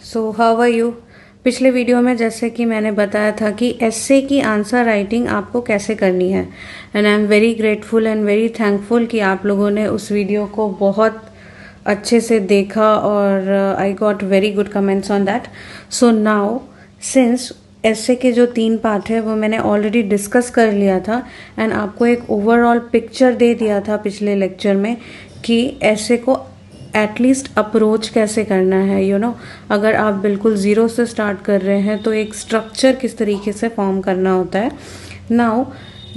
So how are you. पिछले video में जैसे कि मैंने बताया था कि एस्से की आंसर राइटिंग आपको कैसे करनी है, and I am very grateful and very thankful कि आप लोगों ने उस वीडियो को बहुत अच्छे से देखा और I got very good comments on that. So now since essay के जो 3 पार्ट है वो मैंने ऑलरेडी डिस्कस कर लिया था एंड आपको एक ओवरऑल पिक्चर दे दिया था पिछले लेक्चर में कि एस्से को एटलीस्ट अप्रोच कैसे करना है। अगर आप बिल्कुल ज़ीरो से स्टार्ट कर रहे हैं तो एक स्ट्रक्चर किस तरीके से फॉर्म करना होता है। नाउ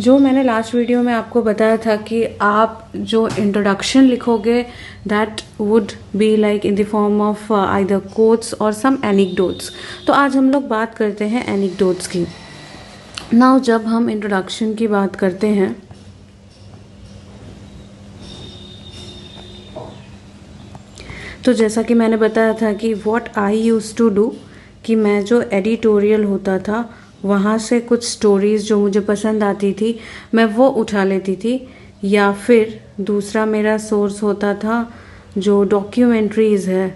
जो मैंने लास्ट वीडियो में आपको बताया था कि आप जो इंट्रोडक्शन लिखोगे that would be like in the form of either quotes और सम एनेक्डोट्स। तो आज हम लोग बात करते हैं एनेक्डोट्स की। नाउ जब हम इंट्रोडक्शन की बात करते हैं तो जैसा कि मैंने बताया था कि what I use to do कि मैं जो एडिटोरियल होता था वहाँ से कुछ स्टोरीज़ जो मुझे पसंद आती थी मैं वो उठा लेती थी, या फिर दूसरा मेरा सोर्स होता था जो डॉक्यूमेंट्रीज़ है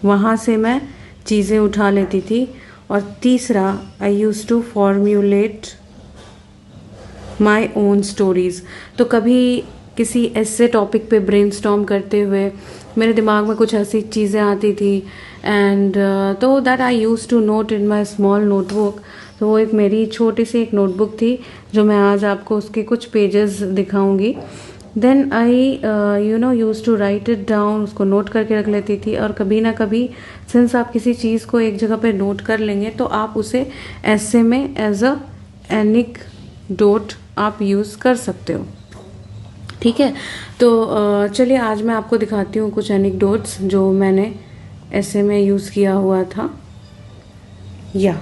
वहाँ से मैं चीज़ें उठा लेती थी, और तीसरा I use to formulate my own stories. तो कभी किसी ऐसे टॉपिक पे ब्रेनस्टॉर्म करते हुए मेरे दिमाग में कुछ ऐसी चीज़ें आती थी एंड तो that I use to note in my small notebook. तो वो एक मेरी छोटी सी एक नोटबुक थी जो मैं आज आपको उसके कुछ पेजेस दिखाऊंगी। Then I use to write it down, उसको नोट करके रख लेती थी। और कभी ना कभी सिंस आप किसी चीज़ को एक जगह पे नोट कर लेंगे तो आप उसे ऐसे में एज अ एनेक्डोट आप यूज़ कर सकते हो। ठीक है, तो चलिए आज मैं आपको दिखाती हूँ कुछ एनेक्डोट्स जो मैंने ऐसे में यूज़ किया हुआ था। या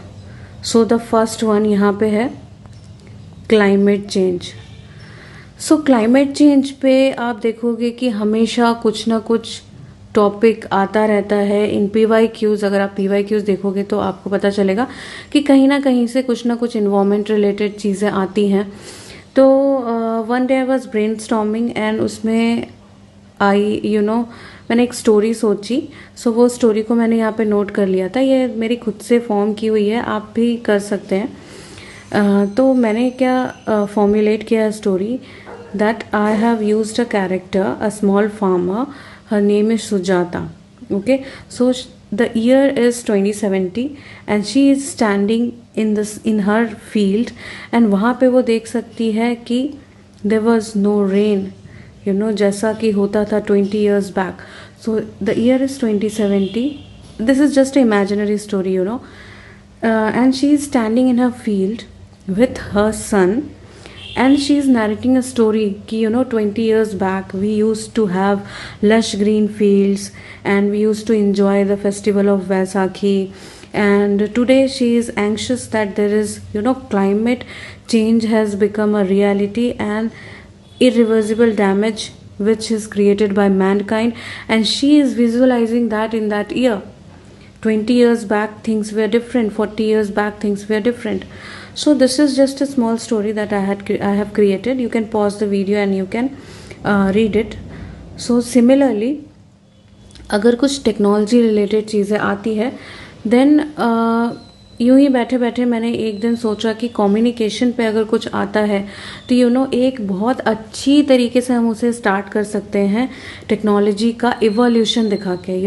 सो द फर्स्ट वन यहाँ पे है क्लाइमेट चेंज। सो क्लाइमेट चेंज पे आप देखोगे कि हमेशा कुछ ना कुछ टॉपिक आता रहता है इन PYQs। अगर आप PYQs देखोगे तो आपको पता चलेगा कि कहीं ना कहीं से कुछ ना कुछ इन्वायरमेंट रिलेटेड चीज़ें आती हैं। तो one day I was brain storming and उसमें मैंने एक स्टोरी सोची। सो वो स्टोरी को मैंने यहाँ पे नोट कर लिया था। ये मेरी खुद से फॉर्म की हुई है, आप भी कर सकते हैं। तो मैंने क्या फॉर्मुलेट किया story that I have used a character, a small farmer, her name is Sujata. Okay, so the year is 2070 and she is standing in her field and वहाँ पे वो देख सकती है कि there was no rain, जैसा कि होता था 20 years back. So the year is 2070. This is just an imaginary story, and she is standing in her field with her son and she is narrating a story कि 20 years back we used to have lush green fields and we used to enjoy the festival of Vaisakhi, and today she is anxious that there is climate change has become a reality and irreversible damage which is created by mankind, and she is visualizing that in that year 20 years back things were different, 40 years back things were different. So this is just a small story that I have created. You can pause the video and you can read it. So similarly अगर कुछ technology related चीज़ें आती है then यूं ही बैठे बैठे मैंने एक दिन सोचा कि कम्युनिकेशन पे अगर कुछ आता है तो एक बहुत अच्छी तरीके से हम उसे स्टार्ट कर सकते हैं टेक्नोलॉजी का इवोल्यूशन दिखा के,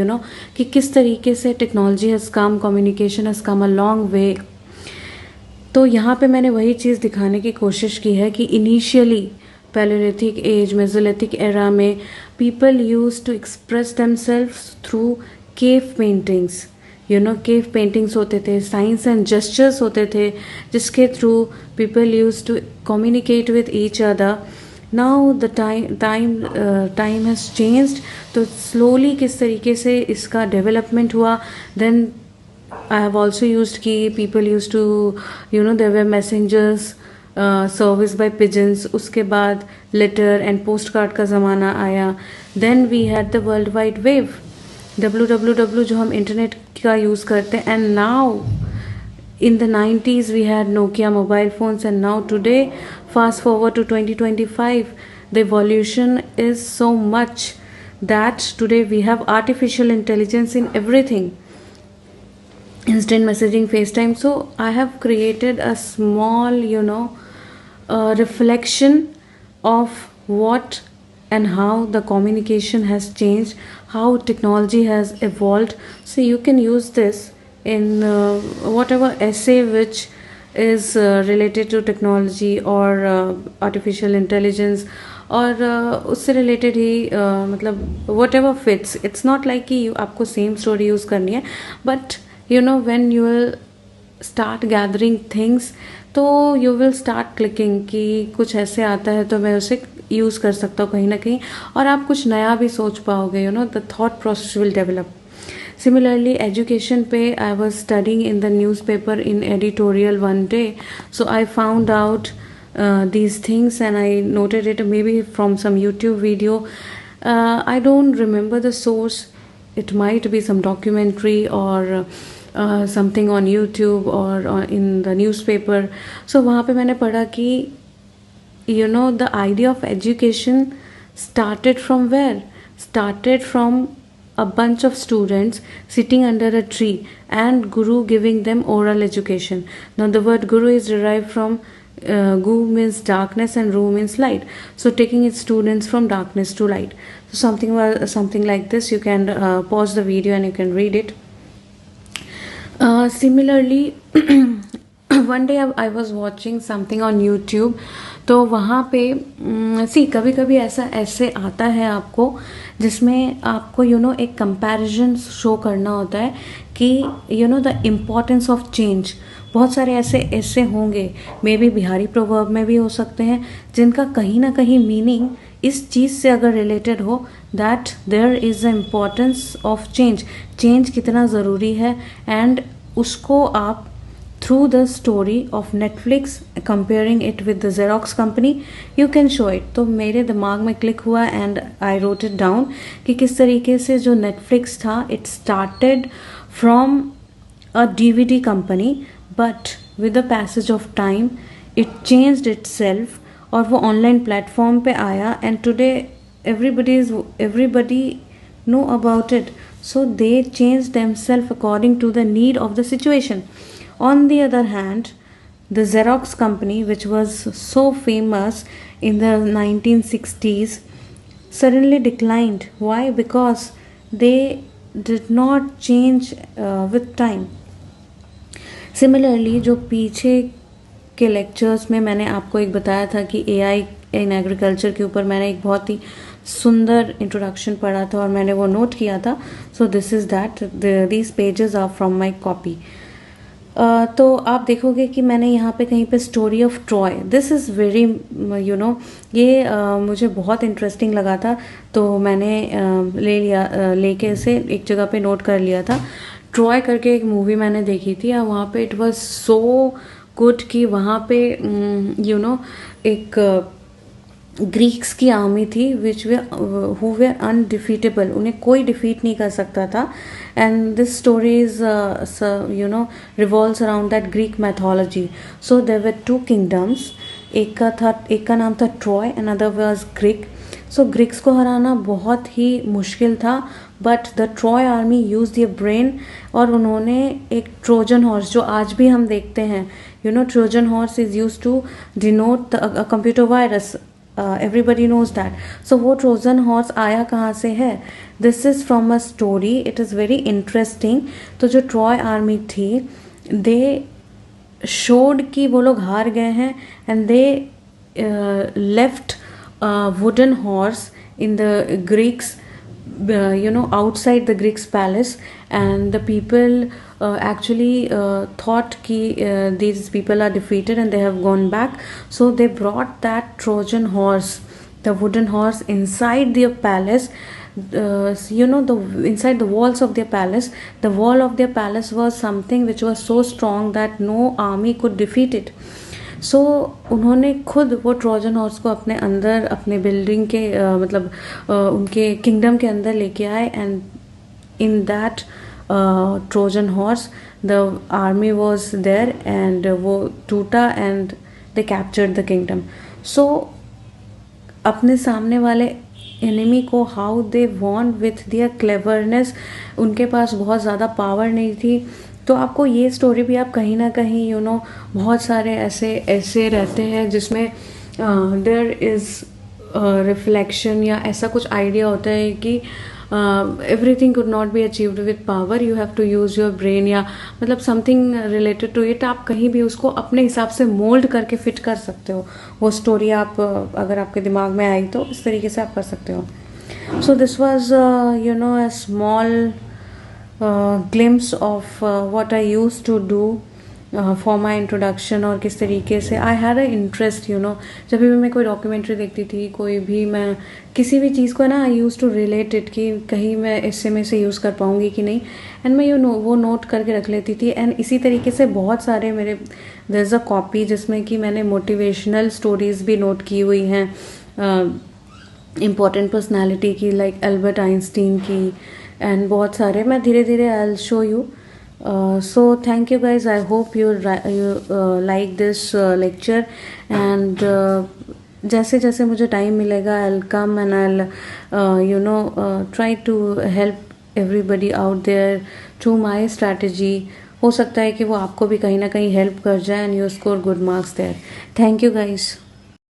कि किस तरीके से technology has come, communication has come a long way. तो यहाँ पे मैंने वही चीज़ दिखाने की कोशिश की है कि initially paleolithic age, mesolithic era में people use to express themselves through cave paintings. Cave paintings होते थे, साइंस एंड जेस्चर्स होते थे जिसके through people use to communicate with each other. Now the time has changed. तो slowly किस तरीके से इसका डेवलपमेंट हुआ। Then I have also used कि people used to there were messengers serviced by pigeons. उसके बाद letter and postcard का ज़माना आया। Then we had the world wide web, www जो हम इंटरनेट का यूज़ करते हैं। And now in the 90s we had Nokia mobile phones, and now today fast forward to 2025 the evolution is so much that today we have artificial intelligence in everything. instant messaging, FaceTime. So I have created a small, reflection of what and how the communication has changed, how technology has evolved. So you can use this in whatever essay which is related to technology or artificial intelligence, और उससे related ही मतलब what ever fits. It's not like कि आपको same story use करनी है, but when you will start gathering things, तो you will start clicking कि कुछ ऐसे आता है तो मैं उसे यूज़ कर सकता हूँ कहीं ना कहीं, और आप कुछ नया भी सोच पाओगे. The thought process will develop. Similarly, education पे I was studying in the newspaper in editorial one day, so I found out these things and I noted it maybe from some YouTube video. I don't remember the source. It might be some documentary or something on YouTube or in the newspaper. So वहाँ पे मैंने पढ़ा कि the idea of education started from where? Started from a bunch of students sitting under a tree and guru giving them oral education. Now the word guru is derived from gu means darkness and ru means light, so taking its students from darkness to light. So something like this. You can pause the video and you can read it. Similarly, one day I was watching something on YouTube, तो वहाँ पे कभी कभी ऐसे आता है आपको जिसमें आपको एक कंपैरिजन शो करना होता है कि द इम्पोर्टेंस ऑफ चेंज. बहुत सारे ऐसे होंगे, मे बी बिहारी प्रोवर्ब में भी हो सकते हैं, जिनका कहीं ना कहीं मीनिंग इस चीज़ से अगर रिलेटेड हो, that there is the importance of change कितना ज़रूरी है, एंड उसको आप through the story of Netflix comparing it with the Xerox company you can show it. तो मेरे दिमाग में क्लिक हुआ and I wrote it down कि किस तरीके से जो Netflix था, it started from a DVD company but with the passage of time it changed itself और वो online platform पे आया, and today everybody know about it, so they changed themselves according to the need of the situation. On the other hand, the Xerox company, which was so famous in the 1960s, suddenly declined. Why? Because they did not change with time. Similarly, जो पीछे के lectures में मैंने आपको एक बताया था कि AI इन एग्रीकल्चर के ऊपर मैंने एक बहुत ही सुंदर इंट्रोडक्शन पढ़ा था और मैंने वो नोट किया था. So this is that. These pages are from my copy. तो आप देखोगे कि मैंने यहाँ पे कहीं पे story of Troy, this is very ये मुझे बहुत इंटरेस्टिंग लगा था, तो मैंने लेके इसे एक जगह पे नोट कर लिया था. ट्रॉय करके एक मूवी मैंने देखी थी और वहाँ पे इट वाज सो गुड कि वहाँ पे एक ग्रीक्स की आर्मी थी विच हु वेर अनडिफीटेबल, उन्हें कोई डिफीट नहीं कर सकता था. And this story is revolves around that Greek mythology. So there were two kingdoms, एक का नाम था ट्रॉय, अनदर वाज ग्रीक. सो ग्रीक्स को हराना बहुत ही मुश्किल था, but the Troy army use their brain, और उन्होंने एक ट्रोजन हॉर्स, जो आज भी हम देखते हैं, Trojan horse is use to denote the computer virus. Everybody knows that. So वो ट्रोजन हॉर्स आया कहाँ से है? This is from a story. It is very interesting. तो जो ट्रॉय आर्मी थी, दे शोड कि वो लोग हार गए हैं, and they left wooden horse in the Greeks, outside the Greeks palace, and the people actually thought ki these people are defeated and they have gone back. So they brought that Trojan horse, the wooden horse, inside their palace. Inside the walls of their palace. The wall of their palace was something which was so strong that no army could defeat it. सो उन्होंने खुद वो Trojan horse को अपने अंदर, अपने building के उनके kingdom के अंदर लेके आए, and in that Trojan horse the army was there, and वो टूटा and they captured the kingdom. So अपने सामने वाले एनिमी को how they won with their cleverness. उनके पास बहुत ज़्यादा पावर नहीं थी। तो आपको ये स्टोरी भी आप कहीं ना कहीं बहुत सारे ऐसे रहते हैं जिसमें देयर इज़ रिफ्लेक्शन या ऐसा कुछ आइडिया होता है कि everything could not be achieved with power, you have to use your brain, या मतलब समथिंग रिलेटेड टू इट। आप कहीं भी उसको अपने हिसाब से मोल्ड करके फिट कर सकते हो। वो स्टोरी आप अगर आपके दिमाग में आई तो इस तरीके से आप कर सकते हो। So this was a small glimpse of what I used to do for my introduction, और किस तरीके से आई हैड अ इंटरेस्ट जब भी मैं कोई डॉक्यूमेंट्री देखती थी, कोई भी मैं किसी भी चीज़ को ना, आई यूज़ टू रिलेट इट कि कहीं मैं इससे में से यूज़ कर पाऊँगी कि नहीं, एंड मैं वो नोट करके रख लेती थी। एंड इसी तरीके से बहुत सारे मेरे देयर इज़ अ कॉपी जिसमें कि मैंने मोटिवेशनल स्टोरीज़ भी नोट की हुई हैं, इम्पॉर्टेंट पर्सनैलिटी की, लाइक एल्बर्ट आइंस्टीन की, एंड बहुत सारे। मैं धीरे धीरे I will show you. So thank you guys. I hope you like this lecture, and जैसे जैसे मुझे टाइम मिलेगा I'll come and I'll try to help everybody out there through my strategy. हो सकता है कि वो आपको भी कहीं ना कहीं हेल्प कर जाए and you score good marks there. Thank you guys.